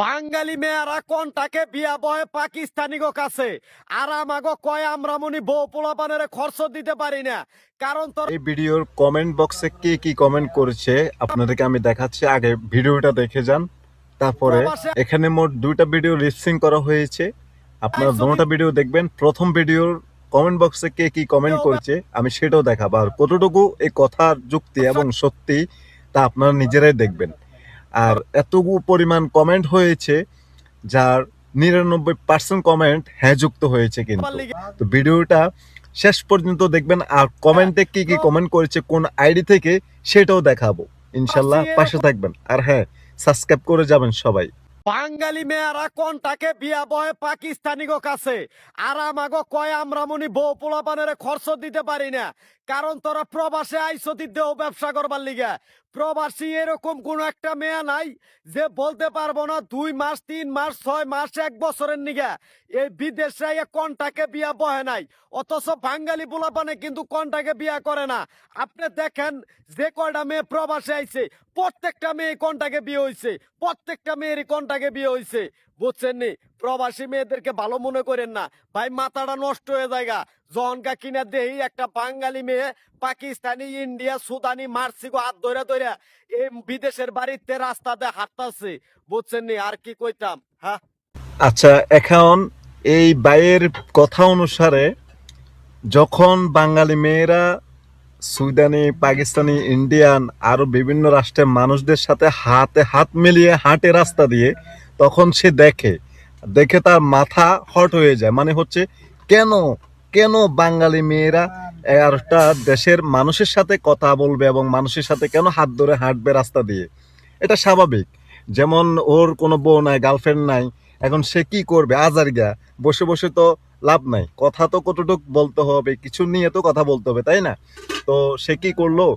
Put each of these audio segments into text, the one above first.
বাঙালি মেয়েরা কোনটাকে বিয়া বয় পাকিস্তানি গো কাছে আর আমাগো কয় আমরা মনি বউ পোলাপানের খরচ দিতে পারি না কারণ তোর এই ভিডিওর কমেন্ট বক্সে কে কি কমেন্ট করেছে আপনাদেরকে আমি দেখাচ্ছি। আগে ভিডিওটা দেখে যান, তারপরে এখানে মোট দুইটা ভিডিও লিপসিং করা হয়েছে। আপনারা দুটোটা ভিডিও দেখবেন। প্রথম ভিডিওর কমেন্ট বক্সে কে কি কমেন্ট করেছে আমি সেটাও দেখাবো, আর কতটুকু এই কথার যুক্তি এবং সত্যি তা আপনারা নিজেরাই দেখবেন। আর এতটুকু পরিমাণ কমেন্ট হয়েছে যার 99% কমেন্ট হ্যাঁ যুক্ত হয়েছে। কিন্তু তো ভিডিওটা শেষ পর্যন্ত দেখবেন, আর কমেন্টে কি কি কমেন্ট করেছে কোন আইডি থেকে সেটাও দেখাবো ইনশাল্লাহ। পাশে থাকবেন আর হ্যাঁ সাবস্ক্রাইব করে যাবেন সবাই। বাঙালি মেয়েরা কোনটাকে বিয়া বয় পাকিস্তানি গো কাছে আর আমাগো কয় আমরা মনি বউ পোলাপানের খরচ দিতে পারি না কারণ তোরা প্রবাসে আইসতি দেও ব্যবসা করবার লিগা। প্রবাসী এরকম কোন একটা মেয়ে নাই যে বলতে পারবো না 2 মাস 3 মাস 6 মাস 1 বছরের নিগা এই বিদেশে কোনটাকে বিয়া বহে নাই, অথচ বাঙালি পোলাপানে কিন্তু কোনটাকে বিয়া করে না। আপনি দেখেন যে কয়টা মেয়ে প্রবাসে আইছে প্রত্যেকটা মেয়ে কোনটাকে বিয়ে হয়েছে, প্রত্যেকটা মেয়েরই কোনটাকে বিয়ে হয়েছে। বুঝছেন নি? প্রবাসী মেয়েদেরকে ভালো মনে করেন না ভাই, মাথাটা নষ্ট হয়ে যায়। জনকা কিনা দেহি একটা বাঙালি মেয়ে পাকিস্তানি ইন্ডিয়া সুদানি মার্সিগো হাত ধরে ধরে এই বিদেশের বাড়িতে রাস্তাতে হাঁটতাছে। বুঝছেন নি? আর কি কইতাম। হ্যাঁ আচ্ছা, এখন এই বাইয়ের কথা অনুসারে যখন বাঙালি মেয়েরা সুদানি পাকিস্তানি ইন্ডিয়ান আরো বিভিন্ন রাষ্ট্রের মানুষদের সাথে হাতে হাত মিলিয়ে হাঁটে রাস্তা দিয়ে, তখন সে দেখে দেখে তার মাথা হট হয়ে যায়। মানে হচ্ছে কেন কেন বাঙালি মেয়েরা একটা দেশের মানুষের সাথে কথা বলবে এবং মানুষের সাথে কেন হাত ধরে হাঁটবে রাস্তা দিয়ে? এটা স্বাভাবিক। যেমন ওর কোনো বউ নাই, গার্লফ্রেন্ড নাই, এখন সে কি করবে? আজারগা বসে বসে তো লাভ নাই, কথা তো কতটুক বলতে হবে, কিছু নিয়ে তো কথা বলতে হবে, তাই না? তো সে কি করলো,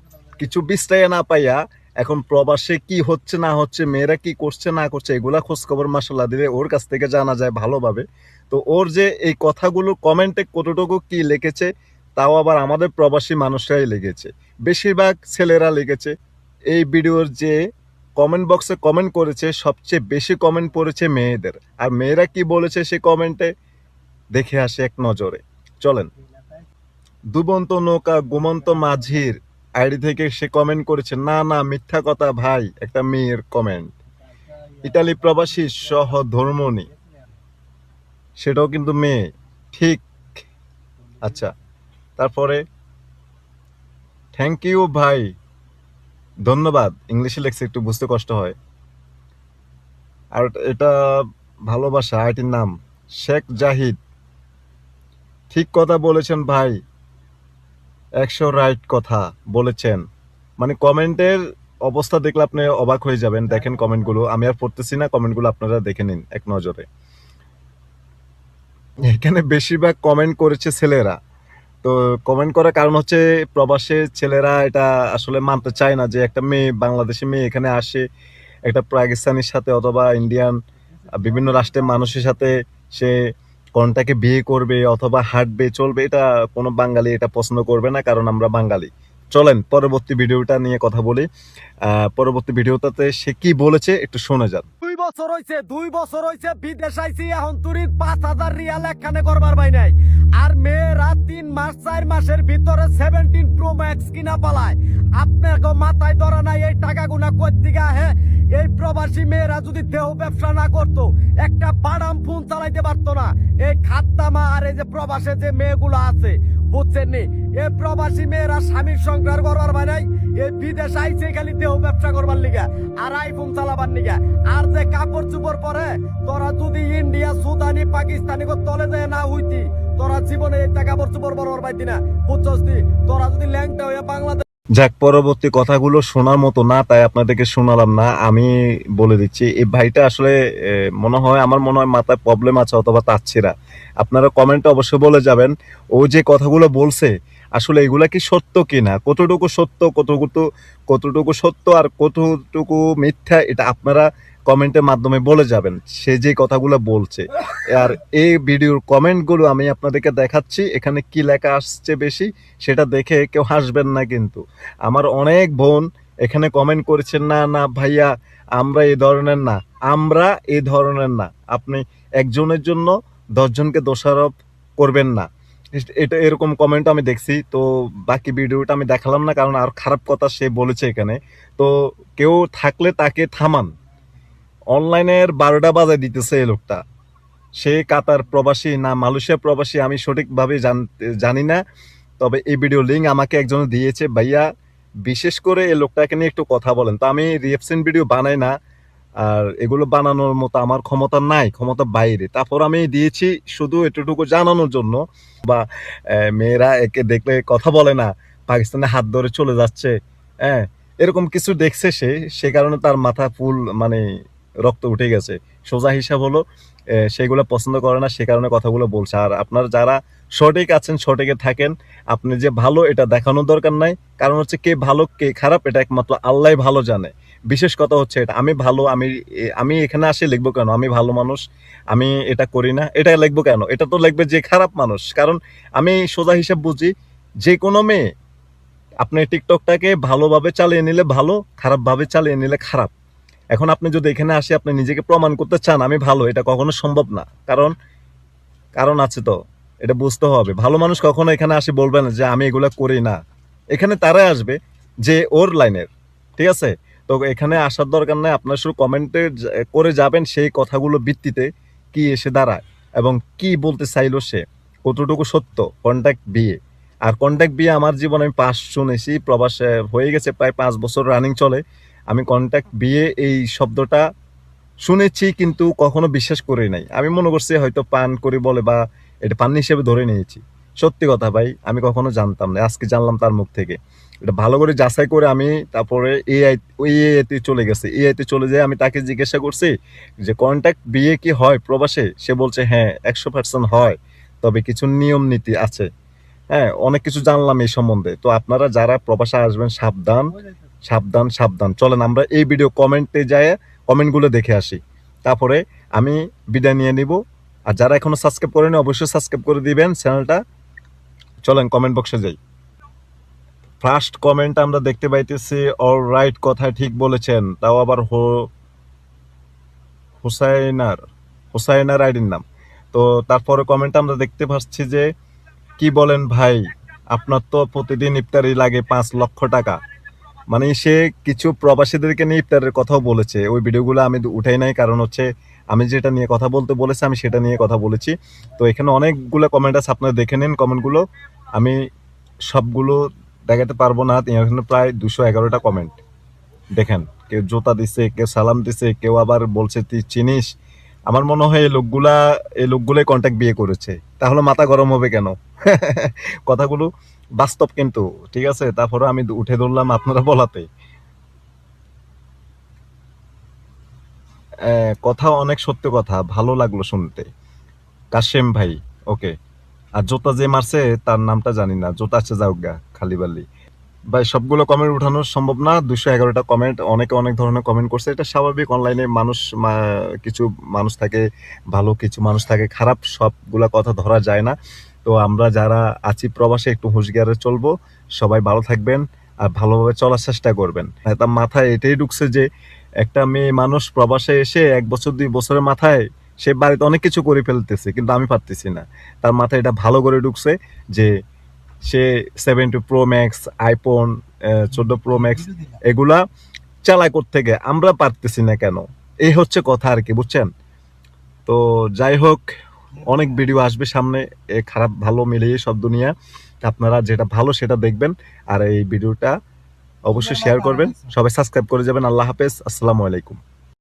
কিছু বিশ্রায় না পাইয়া এখন প্রবাসে কি হচ্ছে না হচ্ছে, মেয়েরা কি করছে না করছে, এগুলা খোঁজ খবর মাসাল্লাহ দিলে ওর কাছ থেকে জানা যায় ভালোভাবে। তো ওর যে এই কথাগুলো কমেন্টে কতটুকু কি লিখেছে, তাও আবার আমাদের প্রবাসী মানুষরাই লিখেছে, বেশিরভাগ ছেলেরা লিখেছে। এই ভিডিওর যে কমেন্ট বক্সে কমেন্ট করেছে সবচেয়ে বেশি কমেন্ট পড়েছে মেয়েদের। আর মেয়েরা কি বলেছে সে কমেন্টে দেখে আসে এক নজরে। চলেন। ডুবন্ত নৌকা ঘুমন্ত মাঝির আইডি থেকে সে কমেন্ট করেছে, না না মিথ্যা কথা ভাই, একটা মেয়ের কমেন্ট। ইতালি প্রবাসী সহধর্মণী, সেটাও কিন্তু মেয়ে, ঠিক। আচ্ছা, তারপরে থ্যাংক ইউ ভাই, ধন্যবাদ। ইংলিশে লেখছে, একটু বুঝতে কষ্ট হয়। আর এটা ভালোবাসা, আইটির নাম শেখ জাহিদ, ঠিক কথা বলেছেন ভাই, 100 রাইট কথা বলেছেন। মানে কমেন্টের অবস্থা দেখলে আপনি অবাক হয়ে যাবেন। দেখেন কমেন্টগুলো, আমি আর পড়তেছি না, কমেন্টগুলো আপনারা দেখে নিন এক নজরে। এখানে বেশিরভাগ কমেন্ট করেছে ছেলেরা। তো কমেন্ট করার কারণ হচ্ছে প্রবাসের ছেলেরা এটা আসলে মানতে চায় না যে একটা মেয়ে, বাংলাদেশি মেয়ে এখানে আসে একটা পাকিস্তানির সাথে অথবা ইন্ডিয়ান বিভিন্ন রাষ্ট্রের মানুষের সাথে সে কোনটাকে বিয়ে করবে অথবা হাঁটবে চলবে, এটা কোনো বাঙালি এটা পছন্দ করবে না, কারণ আমরা বাঙালি। চলেন পরবর্তী ভিডিওটা নিয়ে কথা বলি। পরবর্তী ভিডিওটাতে সে কি বলেছে একটু শুনে যান। 2 বছর হয়েছে বিদেশ আইছি, এখন তুরির 5,000 রিয়াল একখানে করবার পাই নাই। আর মেয়েরা 3 মাস 4 মাসের ভিতরে 17 প্রো ম্যাক্স কিনা পালায়। আপনাকে মাথায় ধরা নাই এই টাকা গুনা কই থেকে আহে? এই প্রবাসী মেয়েরা যদি দেহ ব্যবসা না করতো একটা বাদাম ফোন চালাইতে পারতো না। এই খাদ্দামা আর এই যে প্রবাসে যে মেয়েগুলো আছে, বুঝছেন নি? এই প্রবাসী মেয়েরা স্বামীর সংসার করবার পাই নাই, এই বিদেশ আইছে খালি দেহ ব্যবসা করবার লিগা আর আইফোন চালাবার লিগা। আর যে কাপড় চুপড় পরে, তোরা যদি ইন্ডিয়া সুদানি পাকিস্তানি তলে যায় না হইতি, তোরা জীবনে একটা কাপড় চুপড় পরবার পাইতি না। বুঝছস? তোরা যদি ল্যাংটা হয়ে বাংলাদেশ। যাক, পরবর্তী কথাগুলো শোনার মতো না, তাই আপনাদেরকে শোনালাম না। আমি বলে দিচ্ছি, এই ভাইটা আসলে আমার মনে হয় মাথায় প্রবলেম আছে অথবা তাচ্ছিরা। আপনারা কমেন্টে অবশ্যই বলে যাবেন ও যে কথাগুলো বলছে আসলে এগুলা কি সত্য কিনা, কতটুকু সত্য, কতটুকু সত্য আর কতটুকু মিথ্যা, এটা আপনারা কমেন্টের মাধ্যমে বলে যাবেন সে যে কথাগুলো বলছে। আর এই ভিডিওর কমেন্টগুলো আমি আপনাদেরকে দেখাচ্ছি, এখানে কি লেখা আসছে বেশি সেটা দেখে কেউ হাসবেন না। কিন্তু আমার অনেক বোন এখানে কমেন্ট করেছেন, না না ভাইয়া আমরা এই ধরনের না, আমরা এই ধরনের না। আপনি একজনের জন্য 10 জনকে দোষারোপ করবেন না। এটা এরকম কমেন্ট আমি দেখছি। তো বাকি ভিডিওটা আমি দেখালাম না, কারণ আর খারাপ কথা সে বলেছে এখানে। তো কেউ থাকলে তাকে থামান। অনলাইনের 12টা বাজায় দিতেছে এই লোকটা। সে কাতার প্রবাসী না মালয়েশিয়া প্রবাসী আমি সঠিকভাবে জানি না। তবে এই ভিডিও লিঙ্ক আমাকে একজন দিয়েছে। ভাইয়া বিশেষ করে এই লোকটাকে নিয়ে একটু কথা বলেন। তো আমি রিঅ্যাকশন ভিডিও বানাই না, আর এগুলো বানানোর মতো আমার ক্ষমতা নাই, ক্ষমতা বাইরে। তারপর আমি দিয়েছি শুধু এতটুকু জানানোর জন্য। বা মেয়েরা একে দেখলে কথা বলে না, পাকিস্তানে হাত ধরে চলে যাচ্ছে, হ্যাঁ, এরকম কিছু দেখছে সে কারণে তার মাথা ফুল মানে রক্ত উঠে গেছে। সোজা হিসাব হলো সেগুলো পছন্দ করে না, সে কারণে কথাগুলো বলছে। আর আপনার যারা সঠিক আছেন সঠিকে থাকেন। আপনি যে ভালো এটা দেখানোর দরকার নাই, কারণ হচ্ছে কে ভালো কে খারাপ এটা একমাত্র আল্লাহই ভালো জানে। বিশেষ কথা হচ্ছে এটা, আমি ভালো, আমি এখানে আসি লিখবো কেন আমি ভালো মানুষ, আমি এটা করি না, এটা লিখবো কেন? এটা তো লিখবে যে খারাপ মানুষ। কারণ আমি সোজা হিসাব বুঝি, যে কোনো মেয়ে আপনি টিকটকটাকে ভালোভাবে চালিয়ে নিলে ভালো, খারাপভাবে চালিয়ে নিলে খারাপ। এখন আপনি যদি এখানে আসে আপনি নিজেকে প্রমাণ করতে চান আমি ভালো, এটা কখনো সম্ভব না। কারণ আছে তো, এটা বুঝতে হবে। ভালো মানুষ কখনো এখানে আসে বলবে না যে আমি এগুলা করি না। এখানে তারাই আসবে যে ওর লাইনের, ঠিক আছে? তো এখানে আসার দরকার নাই। আপনার শুধু কমেন্টে করে যাবেন সেই কথাগুলো ভিত্তিতে কি এসে দাঁড়ায় এবং কি বলতে চাইলো সে, কতটুকু সত্য। কন্ট্যাক্ট বিয়ে, আর কন্ট্যাক্ট বিয়ে আমার জীবনে আমি 5 শুনেছি। প্রবাসে হয়ে গেছে প্রায় 5 বছর রানিং চলে। আমি কন্ট্যাক্ট বিয়ে এই শব্দটা শুনেছি কিন্তু কখনো বিশ্বাস করি নাই। আমি মনে করছি হয়তো পান করি বলে বা এটা পান হিসেবে ধরে নিয়েছি। সত্যি কথা ভাই, আমি কখনো জানতাম না, আজকে জানলাম তার মুখ থেকে। এটা ভালো করে যাচাই করে আমি তারপরে এআইতে চলে গেছে। এআইতে চলে যেয়ে আমি তাকে জিজ্ঞাসা করছি যে কন্ট্যাক্ট বিয়ে কি হয় প্রবাসে? সে বলছে হ্যাঁ 100% হয়, তবে কিছু নিয়ম নীতি আছে। হ্যাঁ, অনেক কিছু জানলাম এই সম্বন্ধে। তো আপনারা যারা প্রবাসে আসবেন সাবধান, সাবধান, সাবধান। চলেন আমরা এই ভিডিও কমেন্টে যায় কমেন্টগুলো দেখে আসি, তারপরে আমি বিদায় নিয়ে নিব। আর যারা এখনো সাবস্ক্রাইব করেনি অবশ্যই সাবস্ক্রাইব করে দিবেন চ্যানেলটা। চলেন কমেন্ট বক্সে যাই। ফার্স্ট কমেন্ট আমরা দেখতে পাইতেছি, অলরাইট, কথা ঠিক বলেছেন। তাও আবার হুসাইনার আইডির নাম। তো তারপরে কমেন্ট আমরা দেখতে পাচ্ছি যে কি বলেন ভাই, আপনার তো প্রতিদিন ইফতারি লাগে 5 লক্ষ টাকা। মানে সে কিছু প্রবাসীদেরকে নিয়ে ইফতারের কথাও বলেছে। ওই ভিডিওগুলো আমি উঠাই নাই, কারণ হচ্ছে আমি যেটা নিয়ে কথা বলতে বলেছি আমি সেটা নিয়ে কথা বলেছি। তো এখানে অনেকগুলো কমেন্ট আছে, আপনারা দেখে নিন কমেন্টগুলো। আমি সবগুলো দেখাতে পারবো না। এখানে প্রায় 211টা কমেন্ট। দেখেন, কেউ জুতা দিছে, কেউ সালাম দিছে, কেউ আবার বলছে তুই চিনিস। আমার মনে হয় এই লোকগুলোই কন্ট্যাক্ট বিয়ে করেছে। তাহলে মাথা গরম হবে কেন? কথাগুলো বাস্তব কিন্তু, ঠিক আছে? তারপরে আমি উঠে ধরলাম আপনারা বলাতে। কথা অনেক সত্য কথা, ভালো লাগলো শুনতে। কাশেম ভাই, ওকে। আর জোতা যে মারছে তার নামটা জানি না, জোতা আছে যাওগা খালিবালি। ভাই সবগুলো কমেন্ট উঠানো সম্ভব না। 211টা কমেন্ট, অনেকে অনেক ধরনের কমেন্ট করছে। এটা স্বাভাবিক, অনলাইনে মানুষ কিছু মানুষ থাকে ভালো, কিছু মানুষ থাকে খারাপ, সবগুলা কথা ধরা যায় না। তো আমরা যারা আছি প্রবাসে একটু হুঁশিয়ারে চলবো। সবাই ভালো থাকবেন আর ভালোভাবে চলার চেষ্টা করবেন। তার মাথায় এটাই ঢুকছে যে একটা মেয়ে মানুষ প্রবাসে এসে 1 বছর 2 বছরের মাথায় সে বাড়িতে অনেক কিছু করে ফেলতেছে, কিন্তু আমি পারতেছি না। তার মাথায় এটা ভালো করে ঢুকছে যে সে 70 pro max, iPhone 14 pro max এগুলা চালায় থেকে, আমরা পারতেছি না কেন? এই হচ্ছে কথা আর কি, বুঝছেন? তো যাই হোক, অনেক ভিডিও আসবে সামনে, খারাপ ভালো মিলিয়ে সব দুনিয়া। আপনারা যেটা ভালো সেটা দেখবেন, আর এই ভিডিওটা অবশ্যই শেয়ার করবেন। সবাই সাবস্ক্রাইব করে যাবেন। আল্লাহ হাফেজ, আসসালামু আলাইকুম।